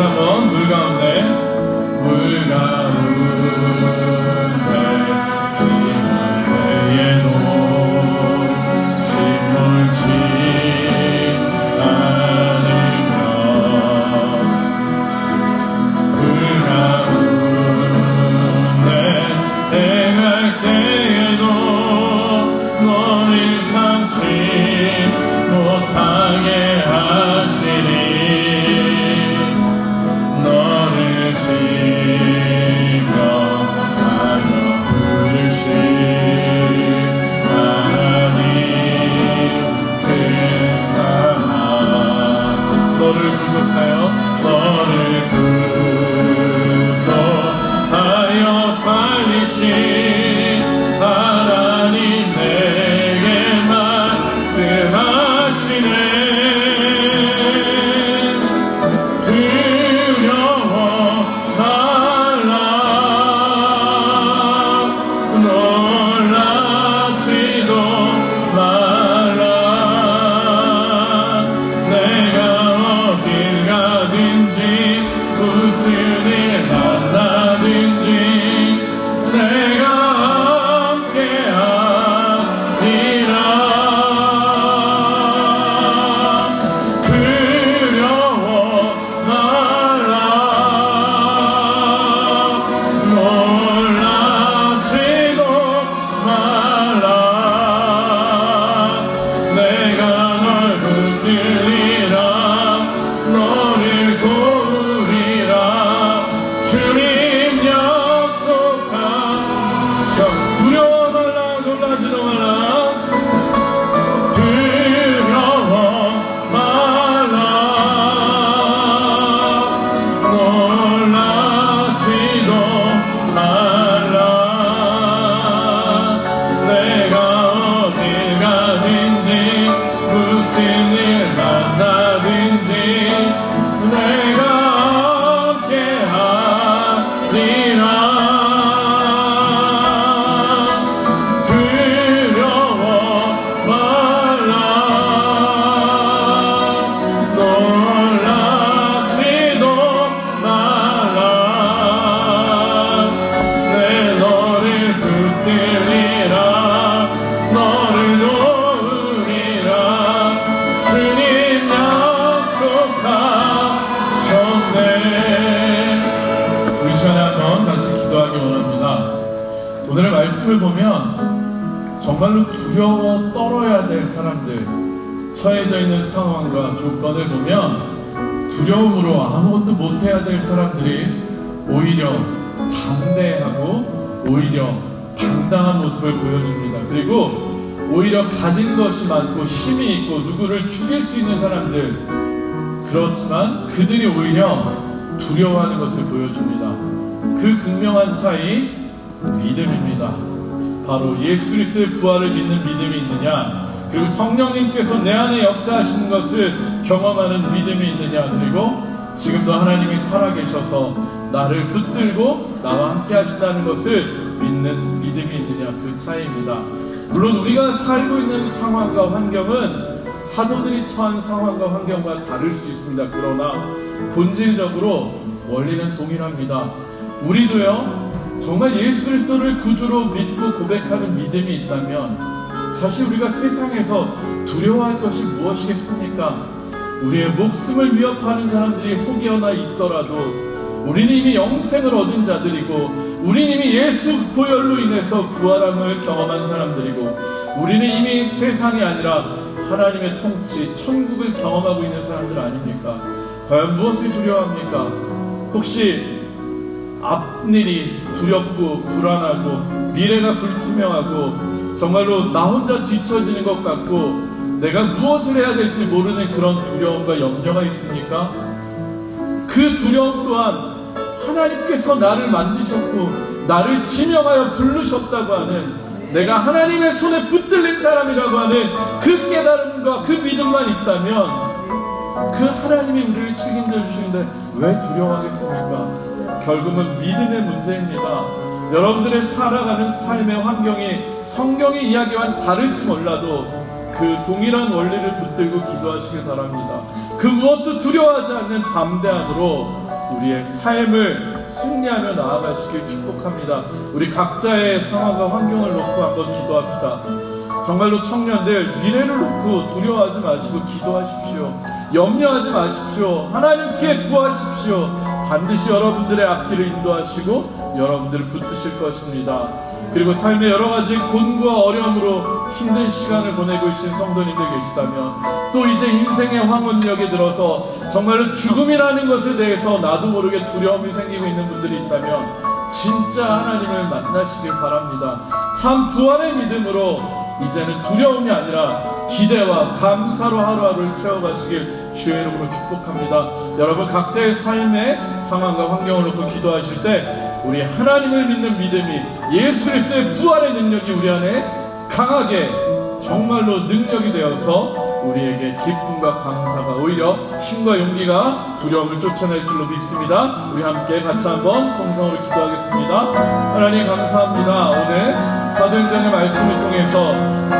한번 물 가운데 지물에도 침몰치 않으며 물 가운데 행할 때에도 너를 삼지 못하게 하시니 너를 지명하여 부르신 하나님 그 사랑 너를 구속하여 살리신 하나님 내게 말씀하시네 두려워 말라 놀라지도 말라 내가 어딜 가든지 무슨 일 만나든지 내가 함께하리라 두려워 말라 놀라지도 말라 내가 널 붙들리라 너를 도우리라 주님 약속하셔 두려워 말라 놀라지도 말라 두려워 말라 놀라지도 말라 내가 어딜 가든지 무슨 일 만나든지 내가 함께하리라 두려워 말라 놀라지도 말라 내 너를 붙들리라 너를 놓으리라 주님 약속하셨네 우리 시간에 한번 같이 기도하기 원합니다. 오늘의 말씀을 보면 정말로 두려워 떨어야 될 사람들 처해져 있는 상황과 조건을 보면 두려움으로 아무것도 못해야 될 사람들이 오히려 담대하고 오히려 당당한 모습을 보여줍니다. 그리고 오히려 가진 것이 많고 힘이 있고 누구를 죽일 수 있는 사람들 그렇지만 그들이 오히려 두려워하는 것을 보여줍니다. 그 극명한 차이 믿음입니다. 바로 예수 그리스도의 부활을 믿는 믿음이 있느냐 그리고 성령님께서 내 안에 역사하시는 것을 경험하는 믿음이 있느냐 그리고 지금도 하나님이 살아계셔서 나를 붙들고 나와 함께 하신다는 것을 믿는 믿음이 있느냐 그 차이입니다. 물론 우리가 살고 있는 상황과 환경은 사도들이 처한 상황과 환경과 다를 수 있습니다. 그러나 본질적으로 원리는 동일합니다. 우리도요 정말 예수 그리스도를 구주로 믿고 고백하는 믿음이 있다면 사실 우리가 세상에서 두려워할 것이 무엇이겠습니까? 우리의 목숨을 위협하는 사람들이 혹여나 있더라도 우리는 이미 영생을 얻은 자들이고 우리는 이미 예수 보혈로 인해서 구원함을 경험한 사람들이고 우리는 이미 세상이 아니라 하나님의 통치, 천국을 경험하고 있는 사람들 아닙니까? 과연 무엇을 두려워합니까? 혹시 앞일이 두렵고 불안하고 미래가 불투명하고 정말로 나 혼자 뒤처지는 것 같고 내가 무엇을 해야 될지 모르는 그런 두려움과 염려가 있습니까? 그 두려움 또한 하나님께서 나를 만드셨고 나를 지명하여 부르셨다고 하는 내가 하나님의 손에 붙들린 사람이라고 하는 그 깨달음과 그 믿음만 있다면 그 하나님이 우리를 책임져 주시는데 왜 두려워하겠습니까? 결국은 믿음의 문제입니다. 여러분들의 살아가는 삶의 환경이 성경의 이야기와는 다를지 몰라도 그 동일한 원리를 붙들고 기도하시길 바랍니다. 그 무엇도 두려워하지 않는 담대함으로 우리의 삶을 승리하며 나아가시길 축복합니다. 우리 각자의 상황과 환경을 놓고 한번 기도합시다. 정말로 청년들, 미래를 놓고 두려워하지 마시고 기도하십시오. 염려하지 마십시오. 하나님께 구하십시오. 반드시 여러분들의 앞길을 인도하시고 여러분들을 붙드실 것입니다. 그리고 삶의 여러 가지 곤고와 어려움으로 힘든 시간을 보내고 계신 성도님들 계시다면, 또 이제 인생의 황혼역에 들어서 정말로 죽음이라는 것에 대해서 나도 모르게 두려움이 생기고 있는 분들이 있다면 진짜 하나님을 만나시길 바랍니다. 참 부활의 믿음으로 이제는 두려움이 아니라 기대와 감사로 하루하루를 채워가시길 주의 이름으로 축복합니다. 여러분 각자의 삶의 상황과 환경을 놓고 기도하실 때 우리 하나님을 믿는 믿음이, 예수 그리스도의 부활의 능력이 우리 안에 강하게 정말로 능력이 되어서 우리에게 기쁨과 감사가, 오히려 힘과 용기가 두려움을 쫓아낼 줄로 믿습니다. 우리 함께 같이 한번 통성으로 기도하겠습니다. 하나님 감사합니다. 오늘 사도행전의 말씀을 통해서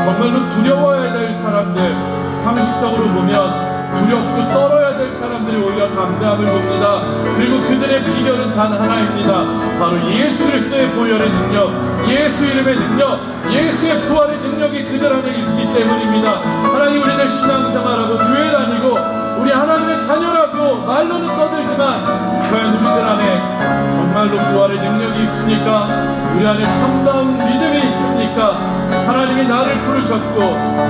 정말로 두려워야 될 사람들, 상식적으로 보면 두렵고 떨어야 될 사람들이 오히려 담대함을 봅니다. 그리고 그들의 비결은 단 하나입니다. 바로 예수 그리스도의 보혈의 능력, 예수 이름의 능력, 예수의 부활의 능력이 그들 안에 있기 때문입니다. 하나님, 우리들 신앙생활하고 교회 다니고 우리 하나님의 자녀라고 말로는 떠들지만 과연 우리들 안에 정말로 부활의 능력이 있습니까? 우리 안에 참다운 믿음이 있습니까? 하나님이 나를 부르셨고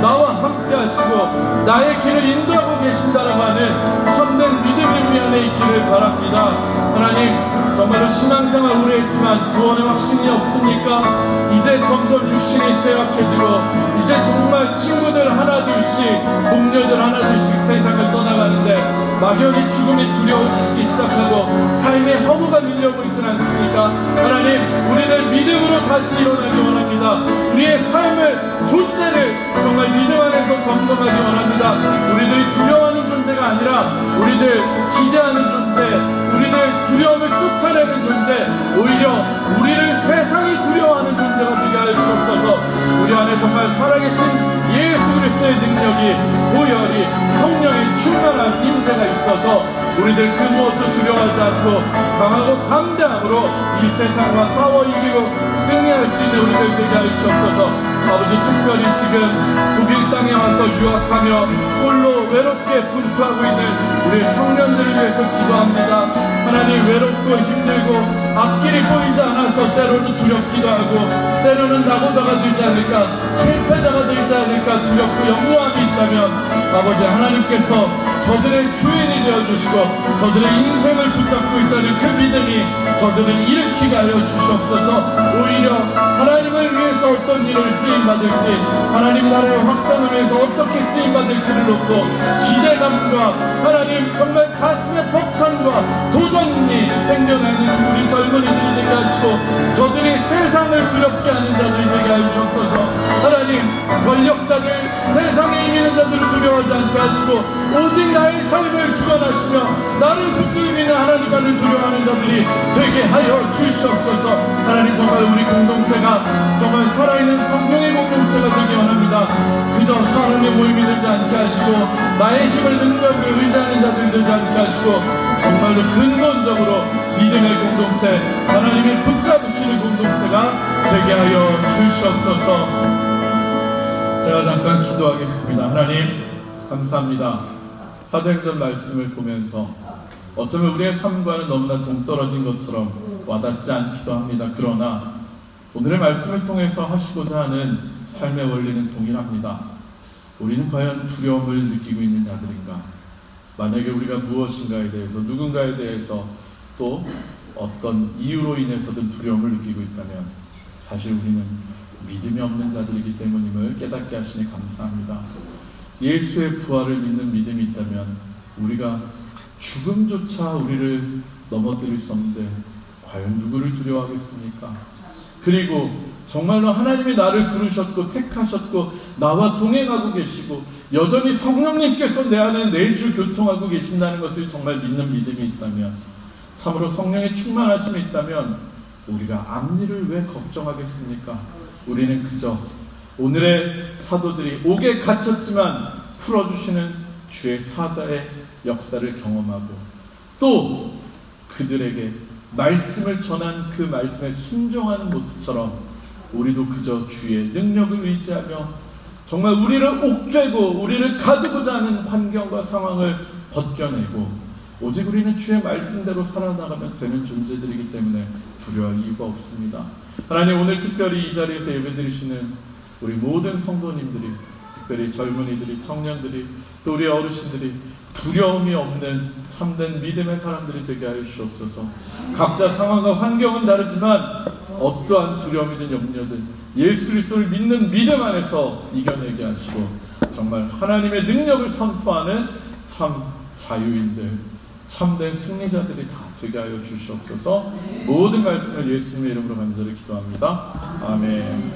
나와 함께 하시고 나의 길을 인도하고 계신다라고 하는 참된 믿음이 우리 안에 있기를 바랍니다. 하나님, 정말로 신앙생활 오래 했지만 구원의 확신이 없습니까? 이제 점점 육신이 쇠약해지고 이제 정말 친구들 하나둘씩, 동료들 하나둘씩 세상을 떠나가는데 막연히 죽음이 두려워지기 시작하고 삶의 허무가 밀려오고 있지 않습니까? 하나님, 우리들 믿음으로 다시 일어나기 원합니다. 우리의 삶을, 족대를 정말 믿음 안에서 점검하기 원합니다. 우리들이 두려워하는 존재가 아니라 우리들 기대하는 존재, 우리들 두려움을 쫓아내는 존재, 오히려 우리를 세상이 두려워하는 존재가 되게 하여 주옵소서. 우리 안에 정말 살아계신 예수 그리스도의 능력이, 보혈이, 성령의 충만한 임재가 있어서 우리들 그 무엇도 두려워하지 않고 강하고 담대함으로 이 세상과 싸워 이기고 승리할 수 있는 우리들 되게 하여 주옵소서. 아버지, 특별히 지금 독일 땅에 와서 유학하며 홀로 외롭게 분투하고 있는 우리 청년들을 위해서 기도합니다. 하나님, 외롭고 힘들고 앞길이 보이지 않아서 때로는 두렵기도 하고 때로는 낙오자가 되지 않을까, 실패자가 되지 않을까 두렵고 염려함이 있다면 아버지 하나님께서 저들의 주인이 되어주시고 저들의 인생을 붙잡고 있다는 그 믿음이 저들을 일으키게 하여 주시옵소서. 오히려 하나님을 위해서 어떤 일을 쓰임받을지, 하나님 나라의 확장을 위해서 어떻게 쓰임받을지를 놓고 기대감과 하나님 정말 가슴의 벅찬과 도전이 생겨나는 우리 젊은이들이 되게 하시고 저들이 세상을 두렵게 하는 자들이 되게 하여 주옵소서. 하나님, 권력자들, 세상에 이기는 자들을 두려워하지 않게 하시고 오직 나의 삶을 주관하시며 나를 붙들고 있는 하나님 안을 두려워하는 자들이 되게 하여 주시옵소서. 하나님, 정말 우리 공동체가 정말 살아있는 성령의 공동체가 되기 원합니다. 그저 사람의 모임이 되지 않게 하시고 나의 힘을, 능력을 의지하는 자들이 되지 않게 하시고 정말로 근본적으로 믿음의 공동체, 하나님이 붙잡으시는 공동체가 되게 하여 주시옵소서. 제가 잠깐 기도하겠습니다. 하나님 감사합니다. 사도행전 말씀을 보면서 어쩌면 우리의 삶과는 너무나 동떨어진 것처럼 와닿지 않기도 합니다. 그러나 오늘의 말씀을 통해서 하시고자 하는 삶의 원리는 동일합니다. 우리는 과연 두려움을 느끼고 있는 자들인가? 만약에 우리가 무엇인가에 대해서, 누군가에 대해서 또 어떤 이유로 인해서든 두려움을 느끼고 있다면 사실 우리는 믿음이 없는 자들이기 때문임을 깨닫게 하시니 감사합니다. 예수의 부활을 믿는 믿음이 있다면 우리가 죽음조차 우리를 넘어뜨릴 수 없는데 과연 누구를 두려워하겠습니까? 그리고 정말로 하나님이 나를 부르셨고 택하셨고 나와 동행하고 계시고 여전히 성령님께서 내 안에 내주 교통하고 계신다는 것을 정말 믿는 믿음이 있다면, 참으로 성령의 충만하심이 있다면 우리가 앞일을 왜 걱정하겠습니까? 우리는 그저 오늘의 사도들이 옥에 갇혔지만 풀어주시는 주의 사자의 역사를 경험하고 또 그들에게 말씀을 전한 그 말씀에 순종하는 모습처럼 우리도 그저 주의 능력을 의지하며 정말 우리를 옥죄고 우리를 가두고자 하는 환경과 상황을 벗겨내고 오직 우리는 주의 말씀대로 살아나가면 되는 존재들이기 때문에 두려워할 이유가 없습니다. 하나님, 오늘 특별히 이 자리에서 예배드리시는 우리 모든 성도님들이, 특별히 젊은이들이, 청년들이, 또 우리 어르신들이 두려움이 없는 참된 믿음의 사람들이 되게 하여 주옵소서. 각자 상황과 환경은 다르지만 어떠한 두려움이든 염려든 예수 그리스도를 믿는 믿음 안에서 이겨내게 하시고 정말 하나님의 능력을 선포하는 참 자유인들, 참된 승리자들이 다 되게 하여 주시옵소서. 모든 말씀을 예수님의 이름으로 간절히 기도합니다. 아멘.